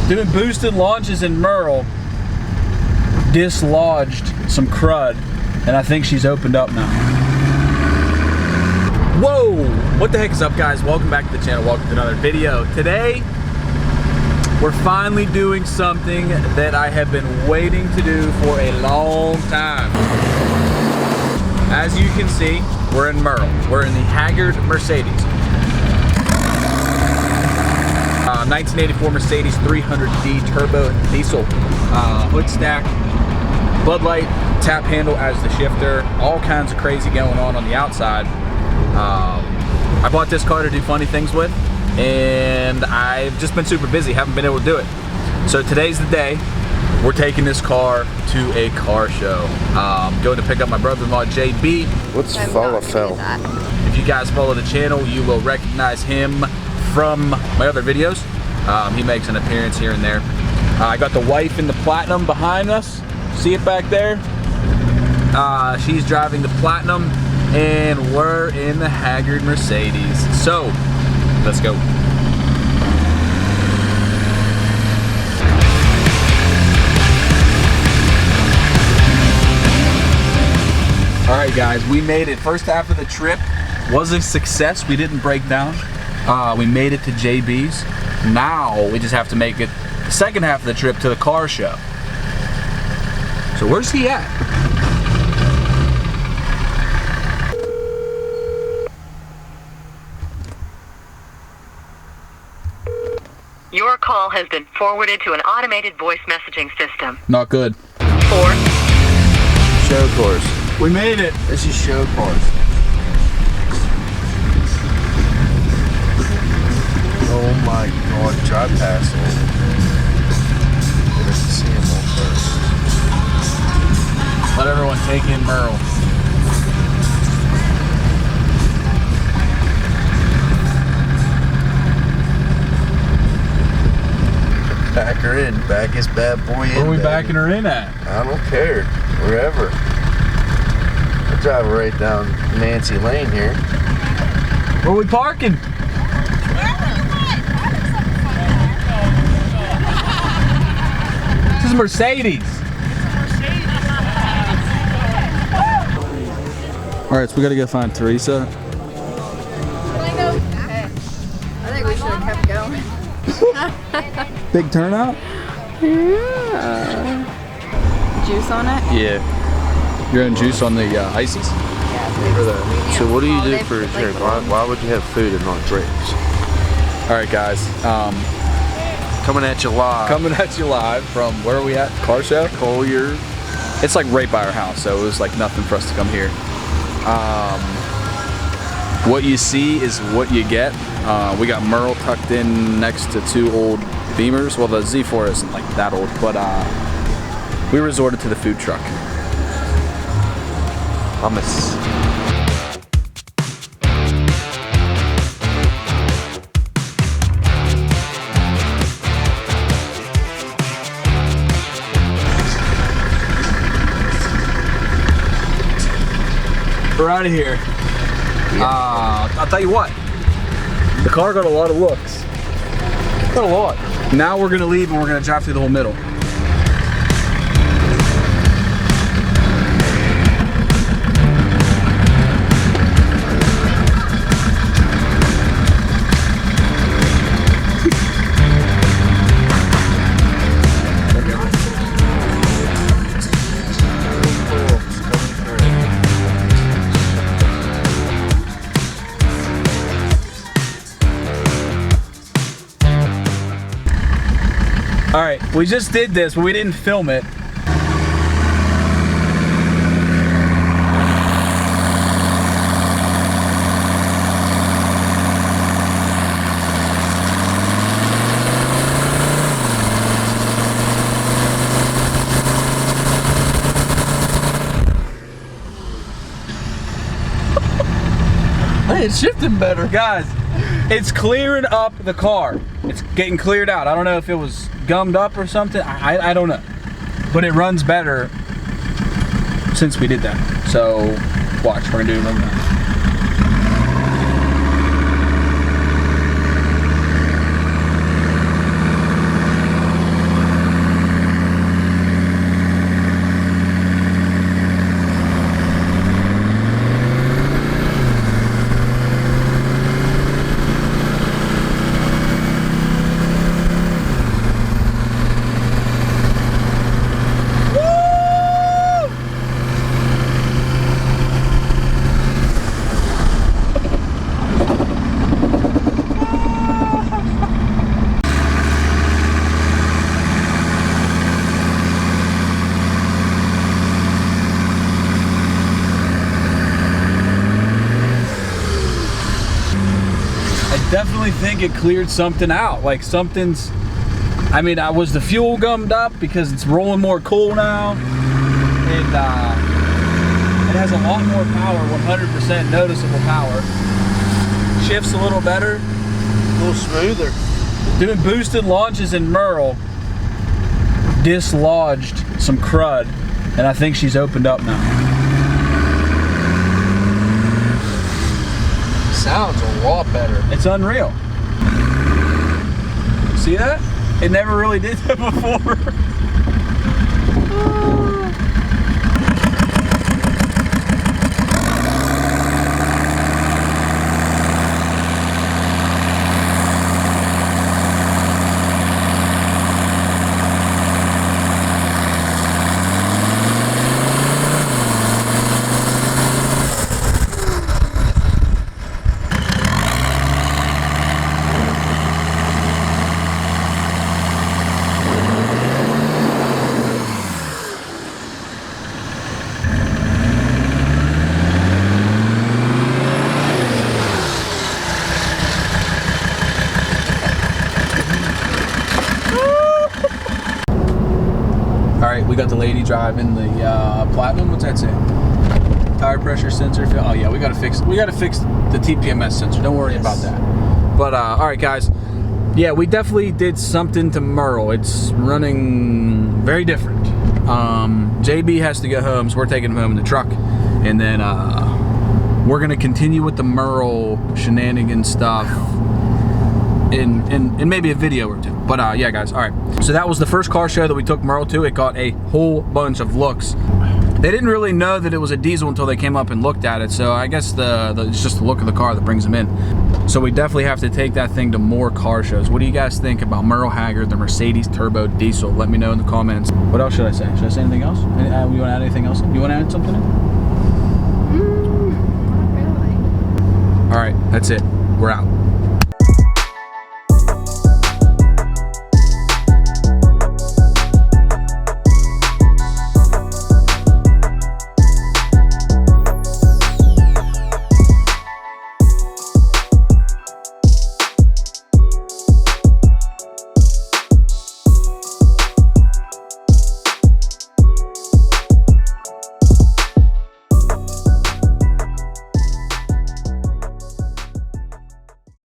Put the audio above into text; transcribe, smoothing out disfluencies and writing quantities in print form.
Doing boosted launches in Merle dislodged some crud, and I think she's opened up now. Whoa! What the heck is up, guys? Welcome back to the channel. Welcome to another video. Today, we're finally doing something that I have been waiting to do for a long time. As you can see, we're in Merle. We're in the Haggard Mercedes. 1984 Mercedes 300D turbo diesel, hood stack, Bud Light tap handle as the shifter, all kinds of crazy going on the outside. I bought this car to do funny things with, and I've just been super busy, haven't been able to do it. So today's the day. We're taking this car to a car show. Going to pick up my brother-in-law JB. What's falafel? If you guys follow the channel, you will recognize him from my other videos. He makes an appearance here and there. I got the wife in the Platinum behind us. See it back there? She's driving the Platinum, and we're in the Haggard Mercedes. So, let's go. Alright guys, we made it. First half of the trip was a success. We didn't break down. We made it to JB's. Now we just have to make it the second half of the trip to the car show. So where's he at? Your call has been forwarded to an automated voice messaging system. Not good. Show cars. We made it. This is show cars. Oh my god, drive past it. Let's see him on first. Let everyone take in Merle. Back her in. Back his bad boy in. Where are we baby. backing her in at? I don't care. Wherever. I'll drive her right down Nancy Lane here. Where are we parking? This is Mercedes. Alright, so we gotta go find Teresa. I think we should have kept going. Big turnout? Yeah. Juice on it? Yeah. You're in juice on the ices? So what do you do for a drink? Why would you have food and not drinks? Alright guys, Coming at you live. coming at you live from, where are we at? Car show? Collier. It's like right by our house, so it was like nothing for us to come here. What you see is what you get. We got Merle tucked in next to two old Beamers. Well, the Z4 isn't like that old, but we resorted to the food truck. Hummus. We're out of here. I'll tell you what, the car got a lot of looks. Got a lot. Now we're gonna leave and we're gonna drive through the whole middle. All right, we just did this, but we didn't film it. Hey, it's shifting better. Guys, it's clearing up the car. It's getting cleared out. I don't know if it was gummed up or something. I don't know. But it runs better since we did that. So, watch. We're going to do another one. definitely think it cleared something out. Like something's, I mean, was the fuel gummed up because it's rolling more cool now? And it has a lot more power, 100% noticeable power. Shifts a little better. A little smoother. Doing boosted launches in Merle dislodged some crud, and I think she's opened up now. Sounds a lot better. It's unreal. See that? It never really did that before. We got the lady driving the Platinum. What's that say? Tire pressure sensor. Oh yeah, we gotta fix the TPMS sensor. Don't worry about that. But all right, guys. Yeah, we definitely did something to Merle. It's running very different. JB has to go home, so we're taking him home in the truck, and then we're gonna continue with the Merle shenanigans stuff in maybe a video or two. But yeah, guys, all right. So that was the first car show that we took Merle to. It got a whole bunch of looks. They didn't really know that it was a diesel until they came up and looked at it. So I guess it's just the look of the car that brings them in. So we definitely have to take that thing to more car shows. What do you guys think about Merle Haggard, the Mercedes Turbo Diesel? Let me know in the comments. What else should I say? Should I say anything else? You want to add anything else? You want to add something in? Not really. All right, that's it. We're out.